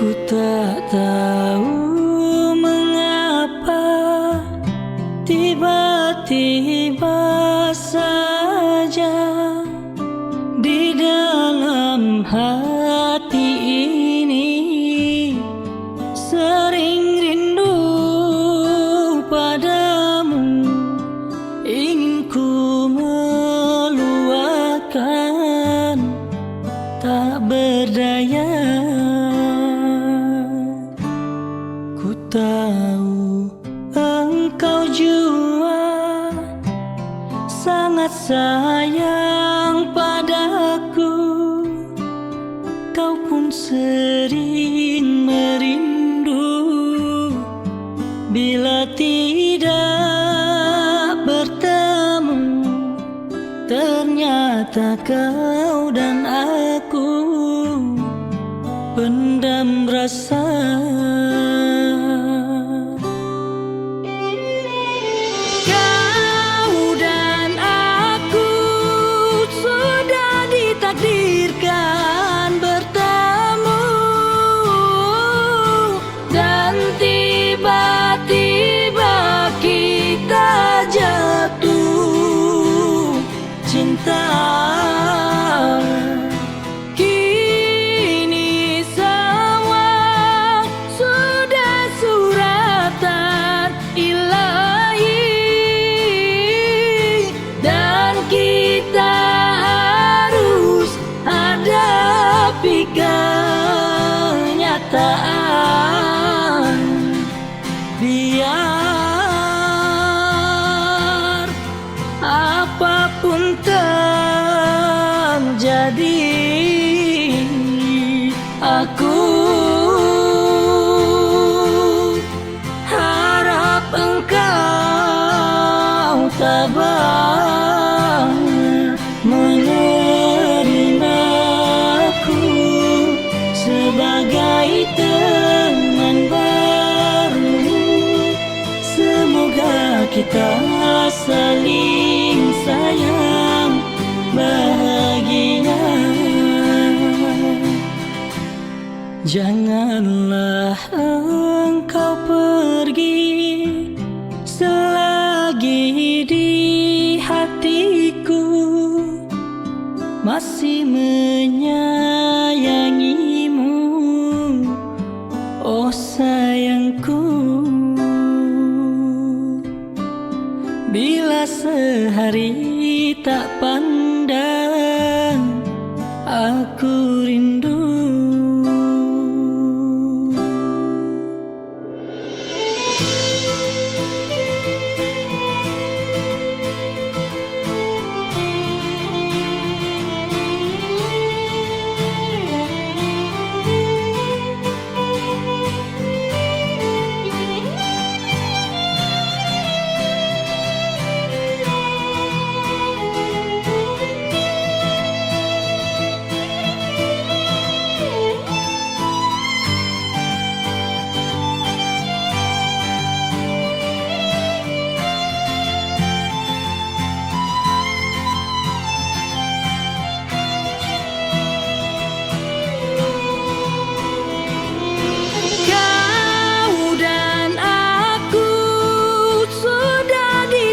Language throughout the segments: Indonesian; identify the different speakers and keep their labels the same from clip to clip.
Speaker 1: Ku tak tahu mengapa tiba-tiba saja di dalam hati ini sering rindu padamu, ingin ku meluahkan, tak berdaya. Ku tahu engkau jua sangat sayang padaku, kau pun sering merindu bila tidak bertemu. Ternyata kau dan aku pendam rasa. Kau dan aku sudah ditakdirkan bertemu, dan tiba-tiba kita jatuh cinta. Kini semua sudah suratan ilahi, dan kita harus hadapi kenyataan. Biar apapun terjadi, aku harap engkau tabah menerimaku sebagai teman baru. Semoga kita saling sayang bahagia. Janganlah engkau pergi selagi di hatiku masih menyayangimu, oh sayangku. Bila sehari tak pandang, aku rindu.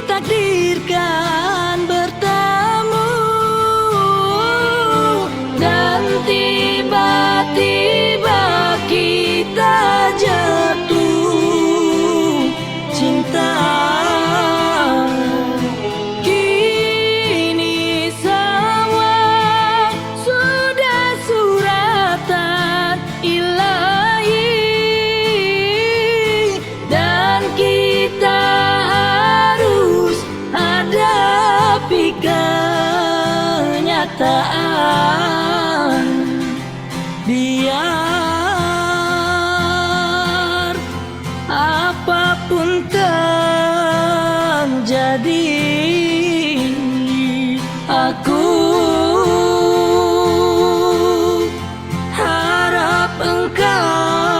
Speaker 1: Takdirkan bertemu, dan tiba-tiba kita jatuh cinta. Kini semua sudah suratan ilahi, dan kita hadapi kenyataan. Biar apapun terjadi, aku harap engkau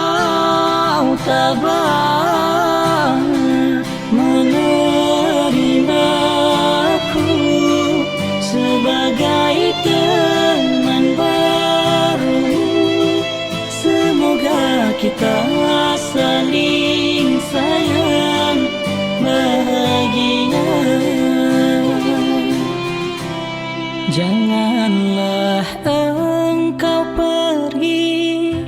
Speaker 1: tabah menerimaku sebagai teman baru. Semoga kita saling sayang bahagia. Janganlah engkau pergi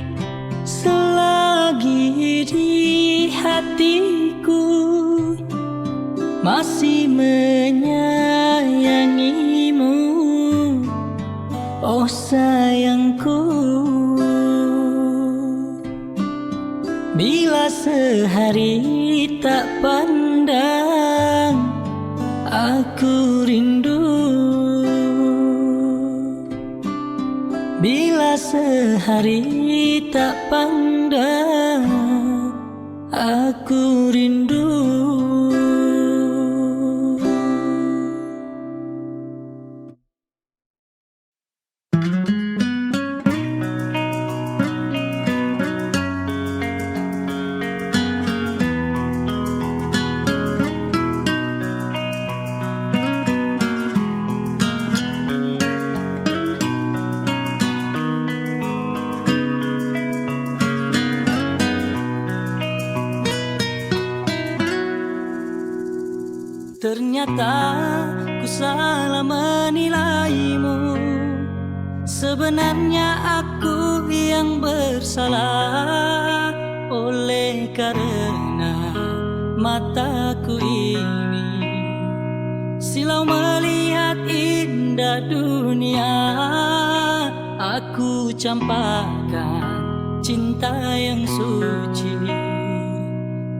Speaker 1: selagi di hatiku masih menyayangimu, oh sayangku. Bila sehari tak pandang, aku rindu. Bila sehari tak pandang, aku rindu. Ternyata ku salah menilaimu. Sebenarnya aku yang bersalah. Oleh karena mataku ini silau melihat indah dunia, aku campakkan cinta yang suci.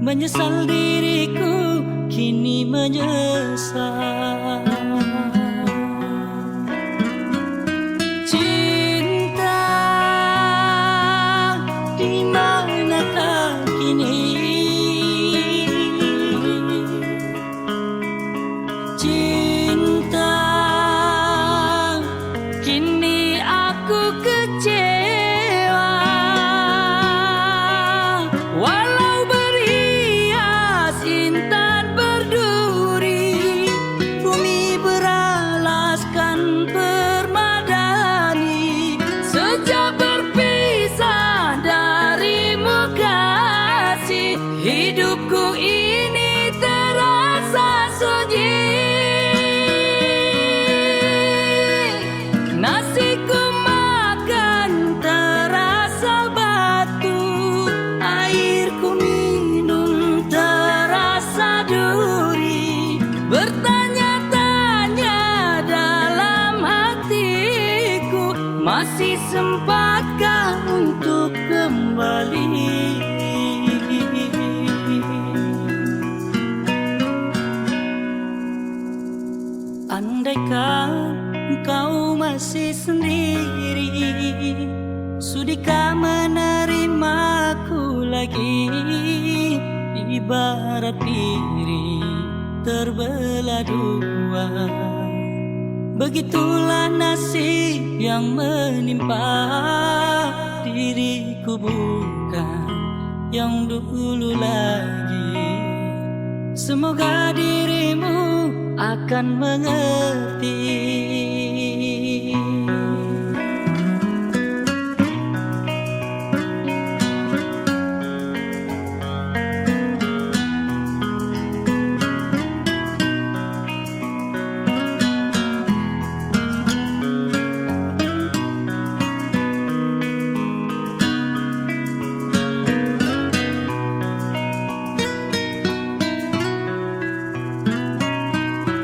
Speaker 1: Menyesal diriku kini menyesal. Cinta di manakah kini? Cinta kini aku kecewa. Walau berhias intan berduri, bumi beralaskan permadani. Sejak berpisah darimu kasih, hidupku ini terasa sunyi. Nasiku makan terasa batu, airku minum terasa duri. Bertanya-tanya dalam hatiku, masih sempatkah untuk kembali? Andaikan engkau masih sendiri, sudikah menerimaku lagi? Ibarat diri terbelah dua, begitulah nasib yang menimpa diriku, bukan yang dulu lagi. Semoga dirimu akan mengerti.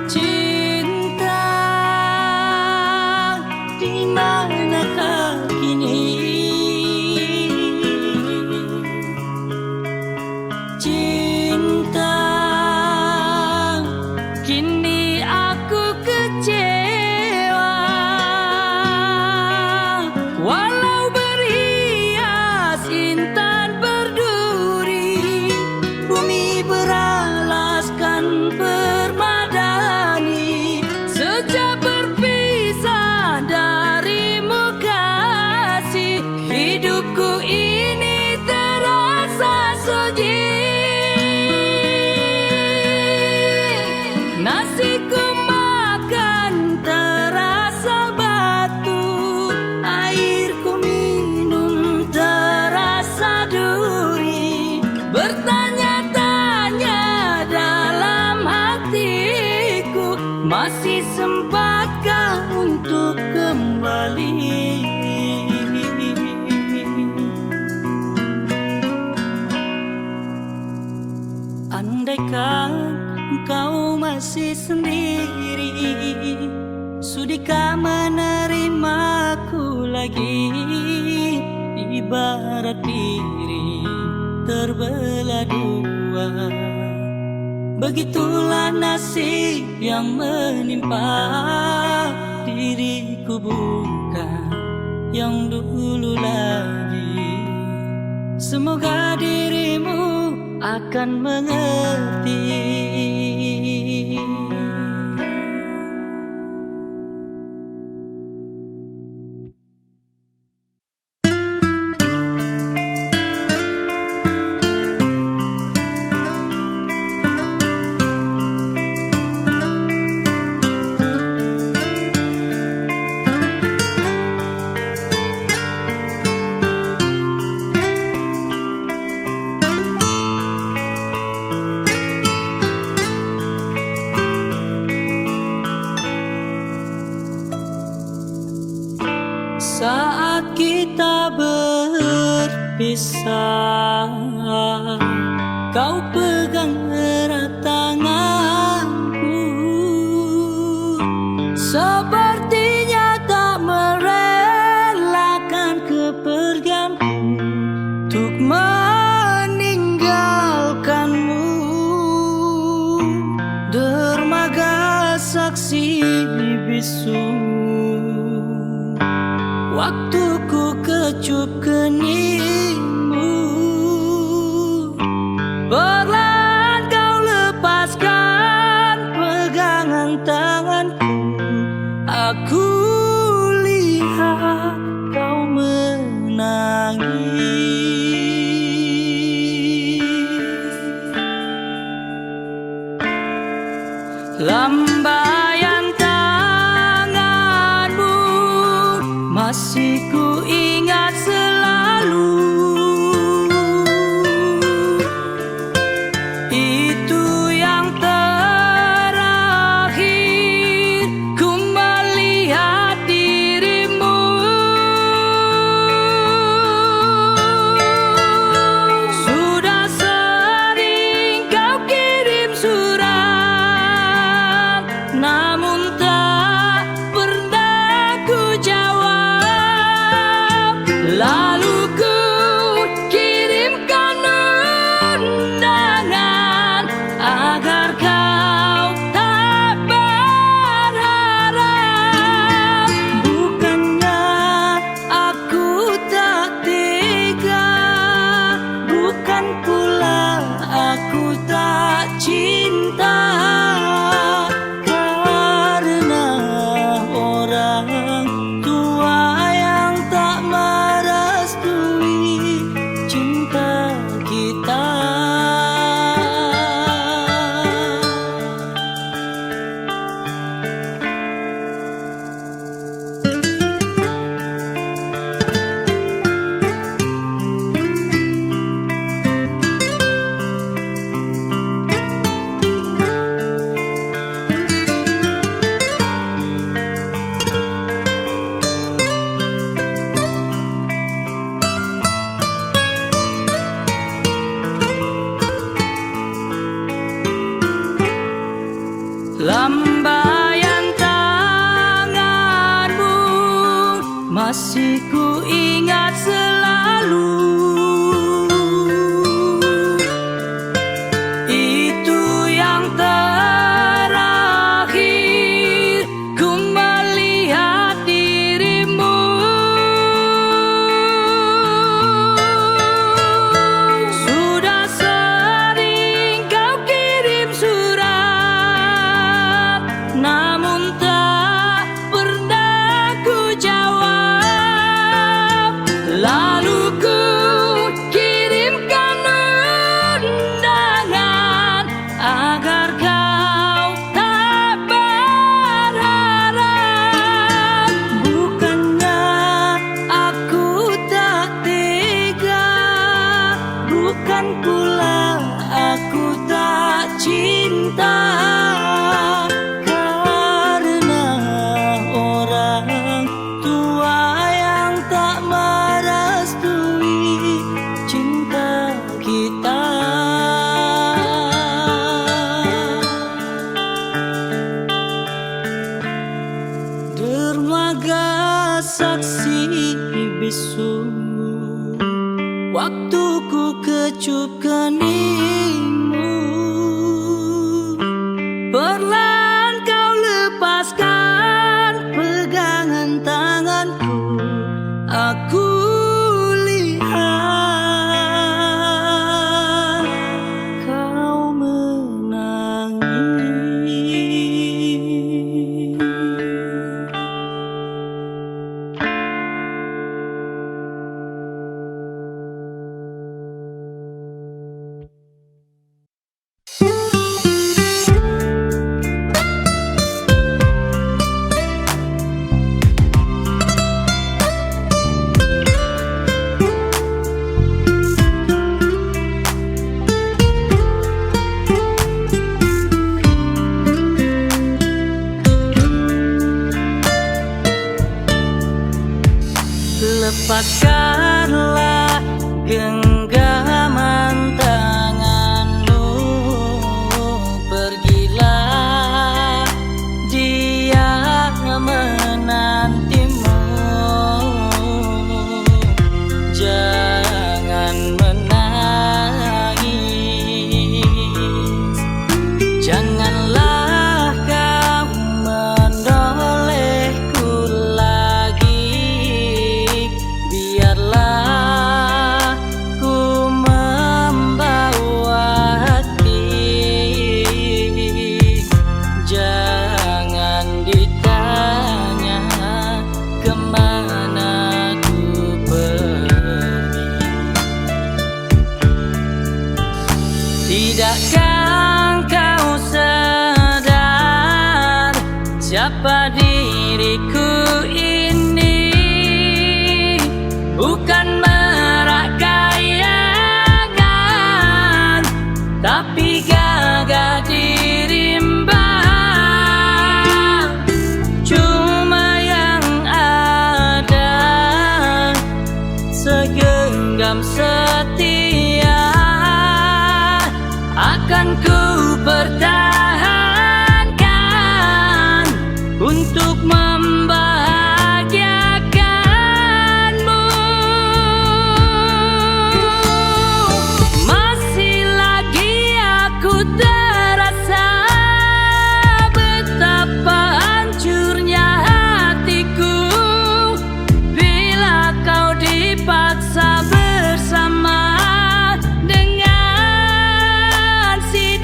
Speaker 1: Cinta duri, bertanya-tanya dalam hatiku, masih sempatkah untuk kembali? Andaikan engkau masih sendiri, sudikah menerimaku lagi? Ibarat diri terbelah dua, begitulah nasib yang menimpa diriku, bukan yang dulu lagi. Semoga dirimu akan mengerti. Saat kita berpisah, kau pegang erat tanganku, sepertinya tak merelakan kepergianku untuk meninggalkanmu. Dermaga saksi bisu, waktuku kecup keningmu, perlahan kau lepaskan pegangan tanganku. Aku lihat kau menangis. Lambaian tanganmu masih ku ingat selalu. Itu yang terakhir ku melihat dirimu. Sudah sering kau kirim surat, namun tak pernah ku jawab. Lalu ku kirimkan undangan agar kau tak berharap. Bukannya aku tak tega, bukan pula aku tak cinta, karena orang tua yang tak merestui cinta kita. bisu, waktu ku kecup keningmu, perlahan kau lepaskan pegangan tanganku. Aku lihat kau menangis. Lepaskanlah genggaman tanganmu, pergilah, dia menantimu. Jangan menangis, janganlah kau menolehku lagi. Biarlah ku membawa hati, jangan ditanya kemana ku pergi. Tidakkah kau sadar siapa diriku ini? Bukan merak kayangan, tapi gagah dirimba. Cuma yang ada segenggam setia, akan ku pertahankan untuk membahagiakanmu. Masih lagi aku terasa betapa hancurnya hatiku bila kau dipaksa bersama dengan si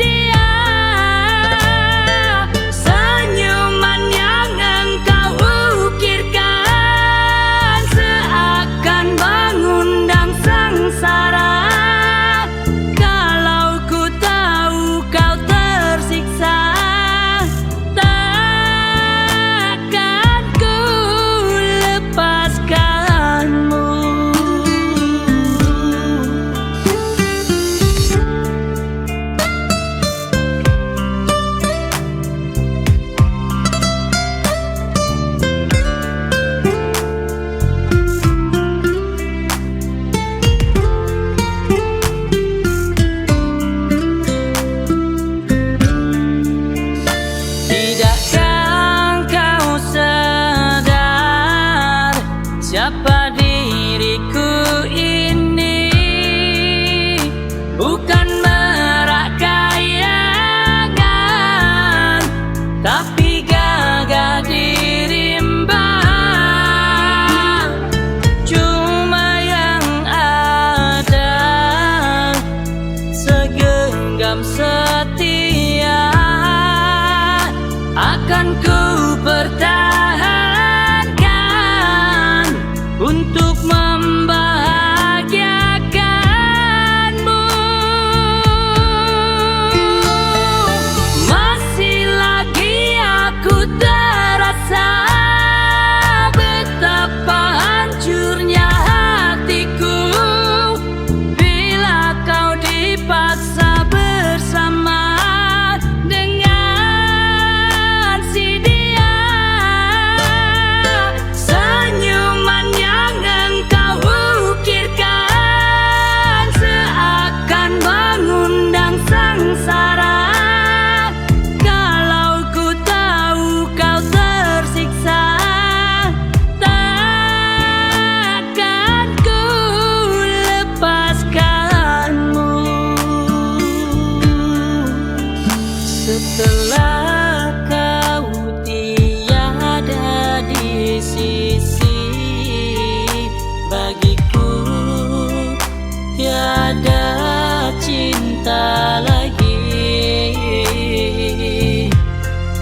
Speaker 1: cinta lagi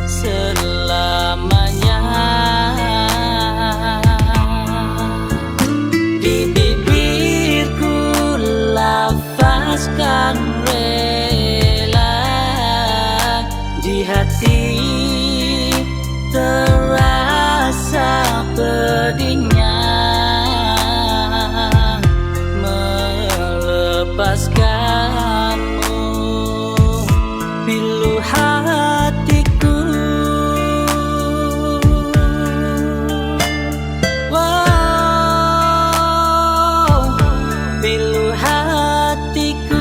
Speaker 1: selamanya. Di bibirku lafazkan rela, di hati terasa pedihnya melepaskanmu. Pilu hatiku, wow, pilu hatiku.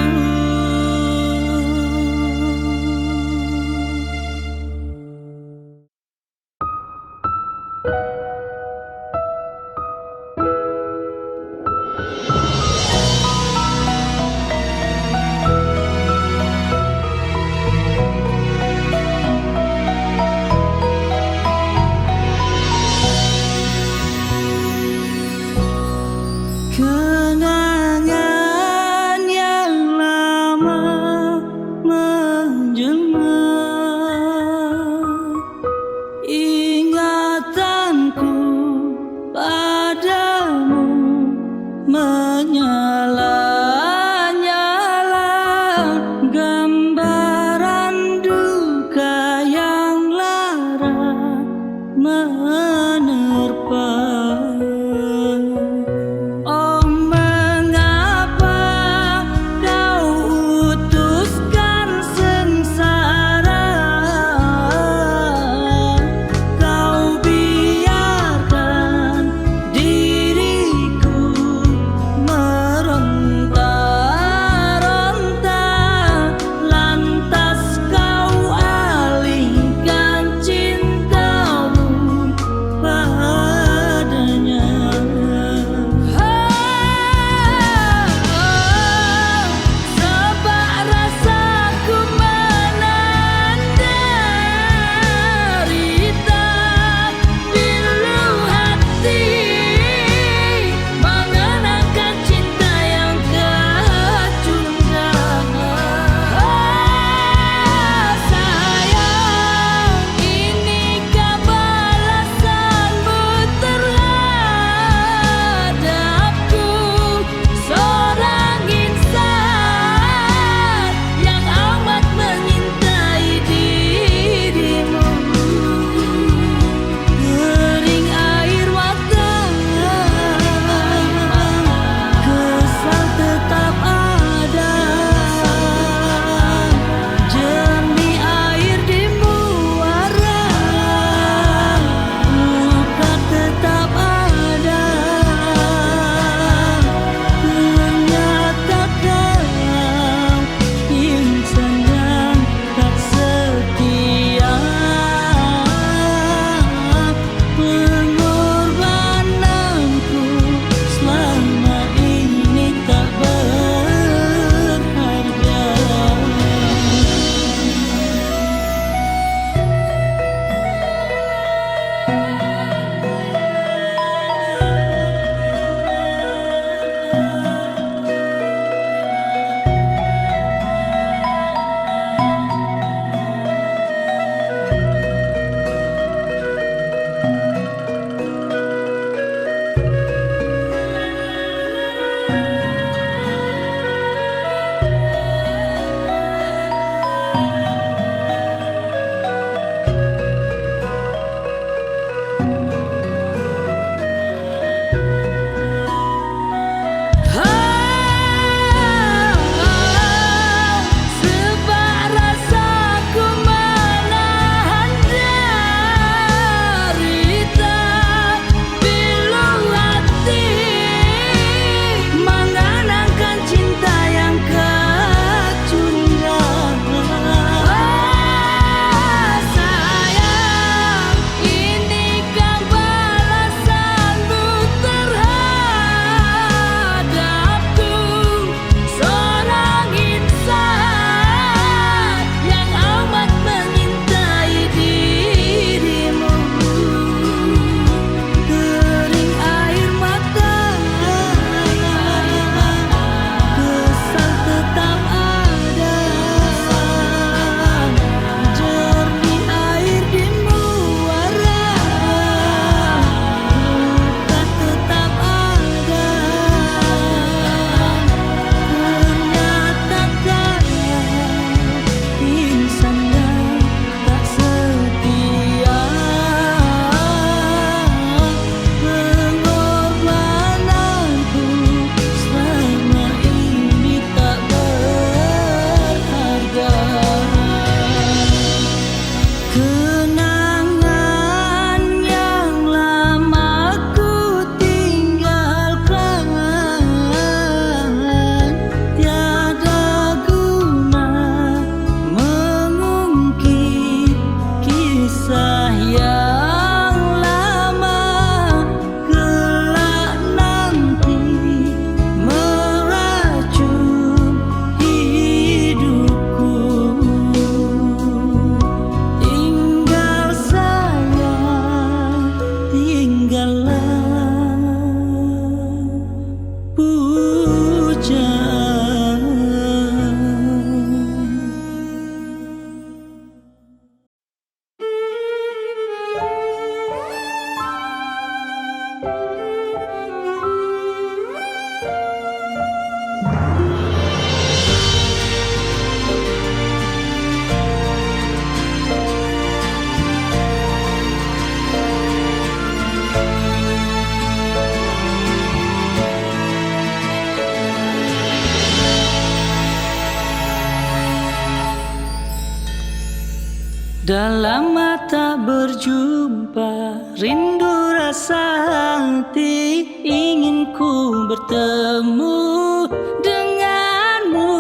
Speaker 1: Dalam mata berjumpa, rindu rasa hati, ingin ku bertemu denganmu.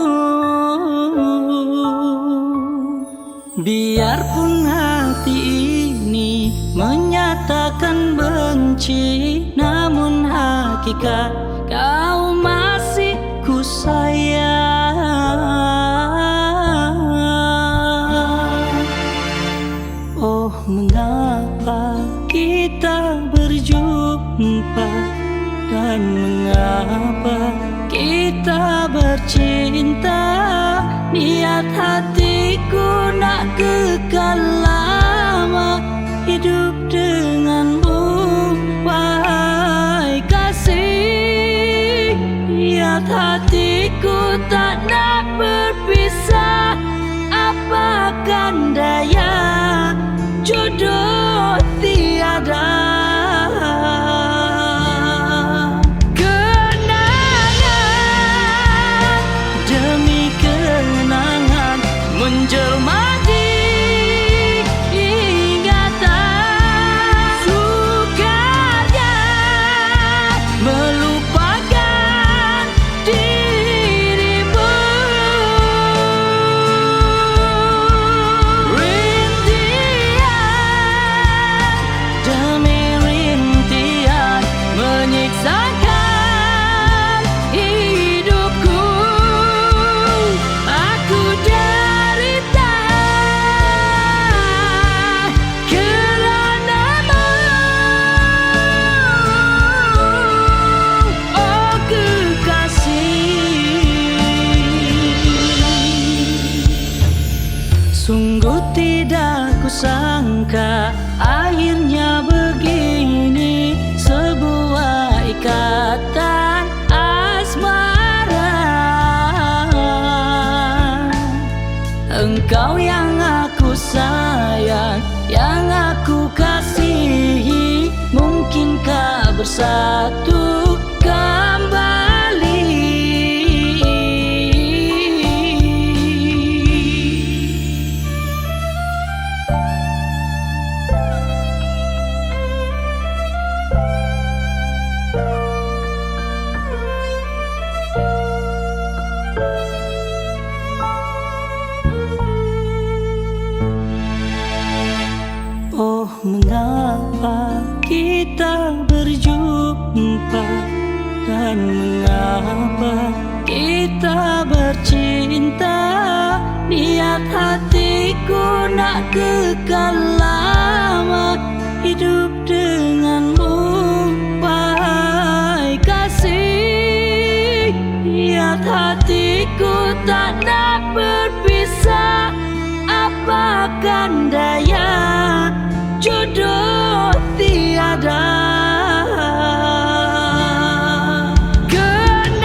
Speaker 1: Biarpun hati ini menyatakan benci, namun hakikat kau masih ku sayang. Oh, mengapa kita berjumpa, dan mengapa kita bercinta? Niat hatiku nak kekal lama hidup denganmu, wahai kasih. Niat hatiku tak nak berpisah, apakan daya jodoh tiada. Kenangan demi kenangan menjelma di ingatan, sukarnya melupakan dirimu. Rintian demi rintian menyiksakan hidupku, aku derita keranamu. Oh kekasih, sungguh tidak kusangka akhirnya begini, sebuah ikatan asmara. Engkau yang aku sayang, yang aku kasihi, mungkinkah bersatu kembali? Oh, mengapa kita berjumpa, dan mengapa kita bercinta? Niat hatiku nak kekal lama hidup denganmu, wahai kasih. Niat hatiku tak nak berpisah, apakan daya jodoh tiada. Kenangan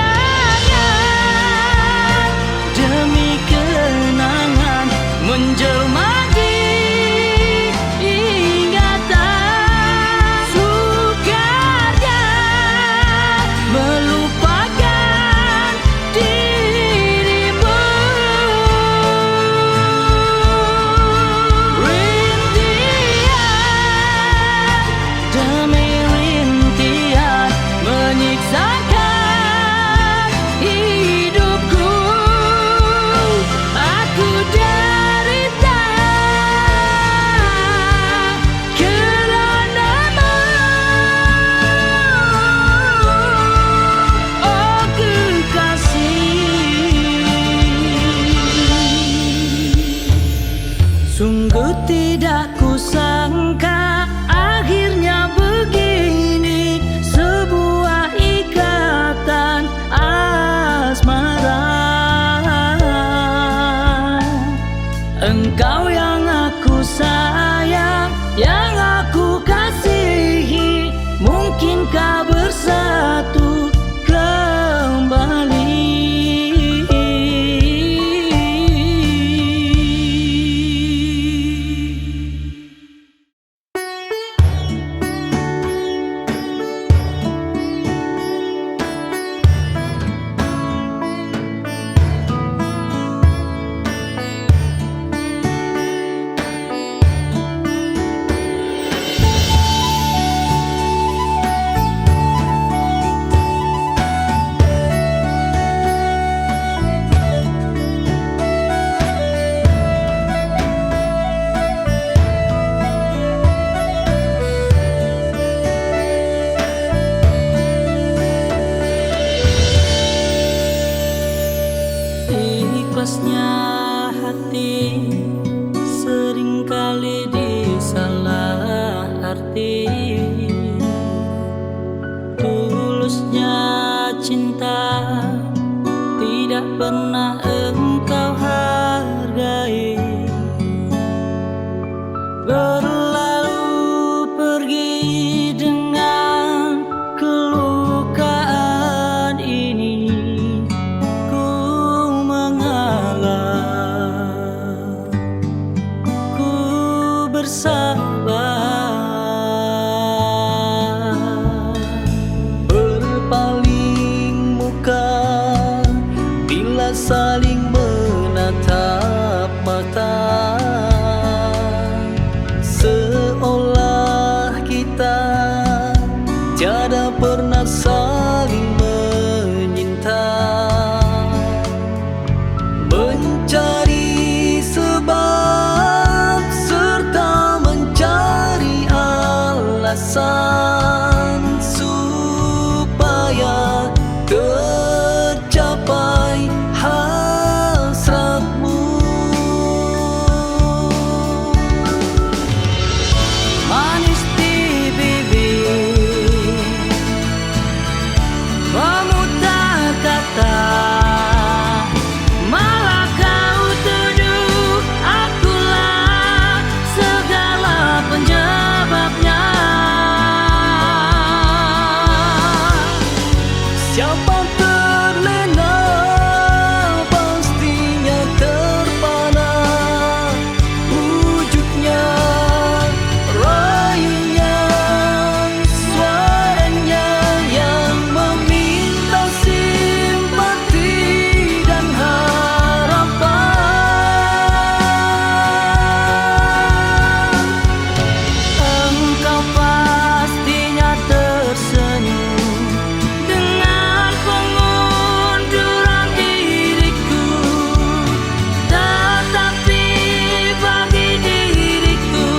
Speaker 1: demi kenangan menjelma di ingatan, sukarnya melupakan dirimu. Rintian demi rintian menyiksakan hidupku, aku derita keranamu. Oh kekasih, sungguh tidak kusangka akhirnya begini, sebuah ikatan asmara. Engkau yang aku sayang, yang aku kasihi, mungkinkah bersatu kembali? Ikhlasnya hati seringkali disalah arti. Tulusnya cinta tidak pernah engkau hargai. Berlalu pergi dengan kelukaan ini, ku mengalah, ku bersabar. Berpaling muka bila saling menatap mata, seolah kita tiada pernah saling menyinta. Mencari sebab serta mencari alasan supaya tercapai hasratmu. Manis di bibir, memutar kata, malah kau tuduh akulah segala penyebabnya. Siapa terlena pastinya terpana, wujudnya, rayunya, suaranya yang meminta simpati dan harapan. Engkau pastinya tersenyum dengan pengunduran diriku, tetapi bagi diriku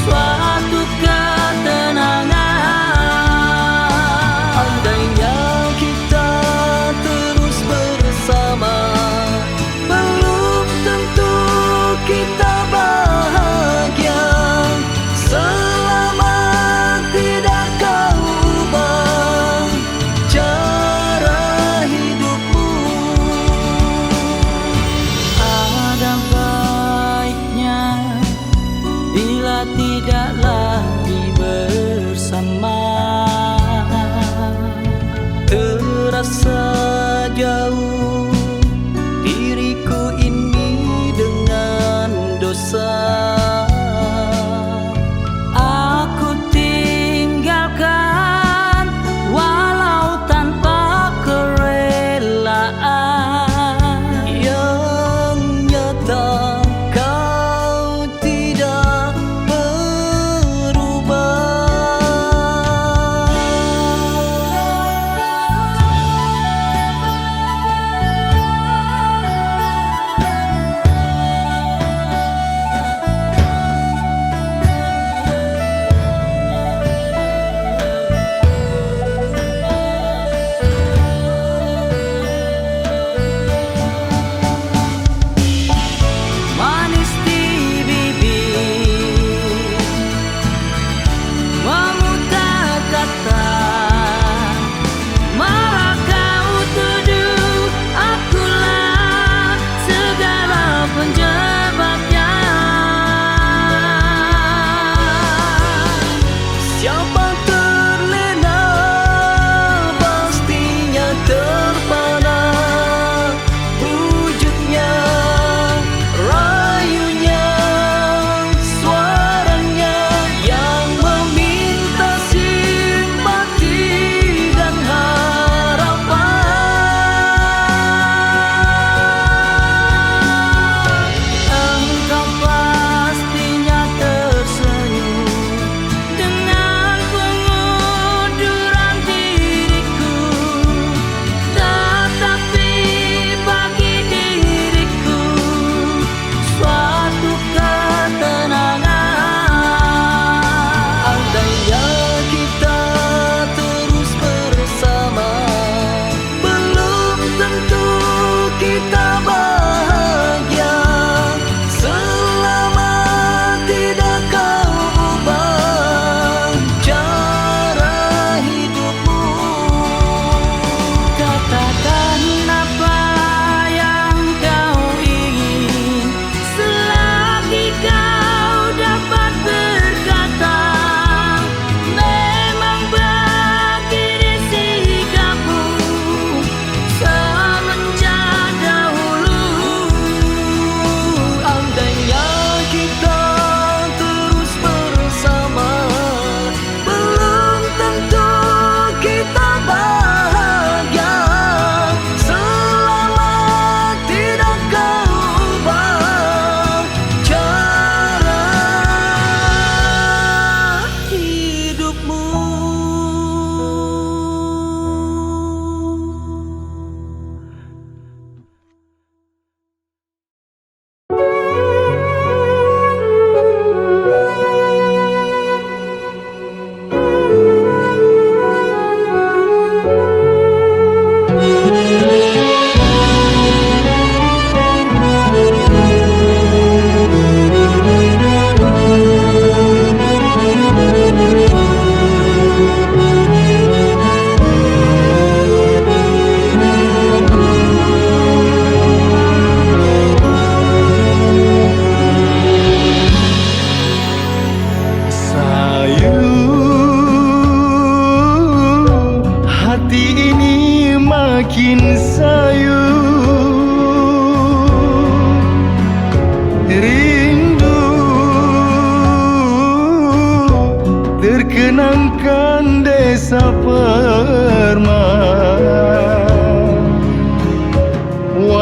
Speaker 1: suatu ketenangan. Andainya kita terus bersama, belum tentu kita bahagia. Selama tidak kau ubah cara hidupmu, ada baiknya bila tidak lagi bersama. Terasa jauh diriku ini dengan dosa. Aku tinggalkan walau tanpa kerelaan. Yang nyata kau tidak peduli.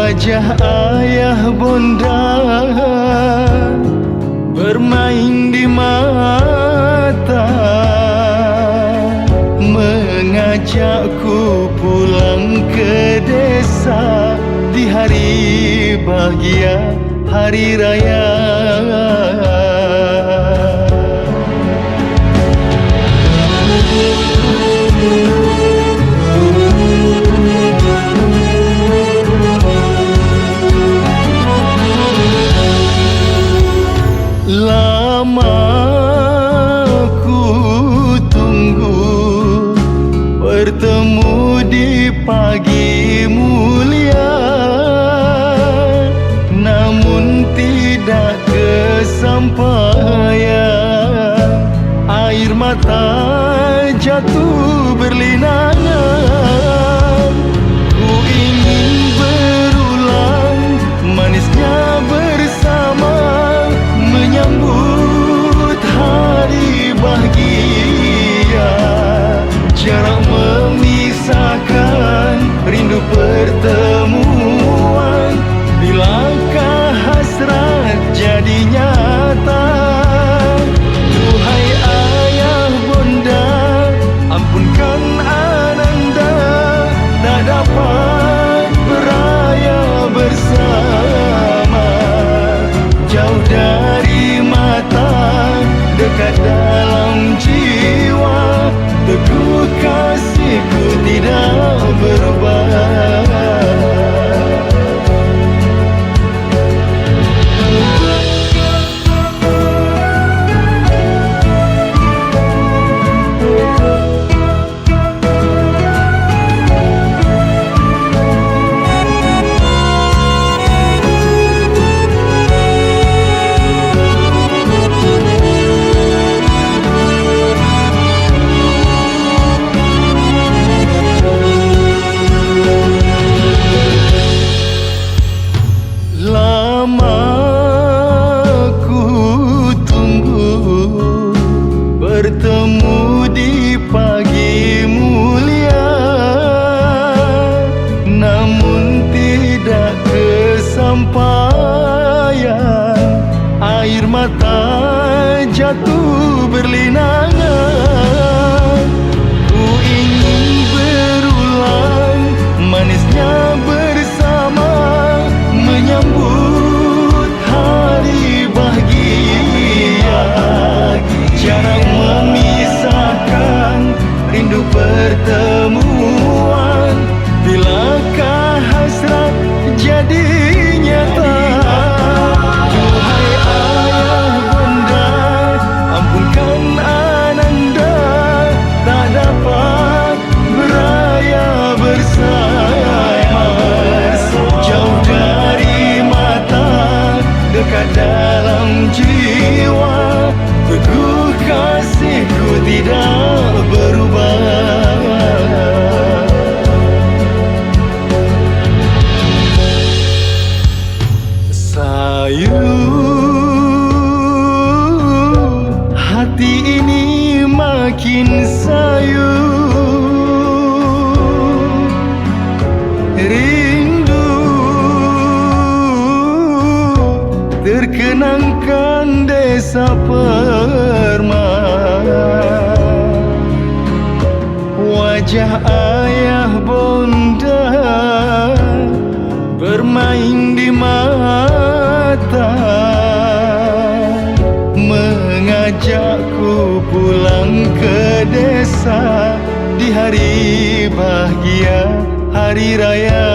Speaker 2: Wajah ayah bonda bermain di mata, mengajakku pulang ke desa di hari bahagia, hari raya. Lama ku tunggu bertemu di pagi mulia, namun tidak kesampaian. Air mata jatuh berlinangan. Ku ingin berulang manisnya bersama, menyambut hari bahagia. Jarak memisahkan, rindu pertemuan. Bilakah hasrat jadi nyata? Duhai ayah bonda, ampunkan ananda, tak dapat beraya bersama. Jauh dari mata, dekat dalam jiwa, teguh kasihku tidak berubah. Lama ku tunggu bertemu di pagi mulia, namun tidak kesampaian. Air mata jatuh berlinangan. Ku ingin berulang manisnya bersama, menyambut hari bahagia. Jarang memisahkan, rindu pertemuan. Bilakah hasrat jadi nyata? Duhai ayah bonda, ampunkan ananda, tak dapat beraya bersama. Jauh dari mata, dekat dalam jiwa, teguh kasihku tidak berubah. Sayu, hati ini makin sayu. Rindu terkenangkan desa Permai. Wajah ayah bonda bermain di mata, mengajakku pulang ke desa di hari bahagia, hari raya.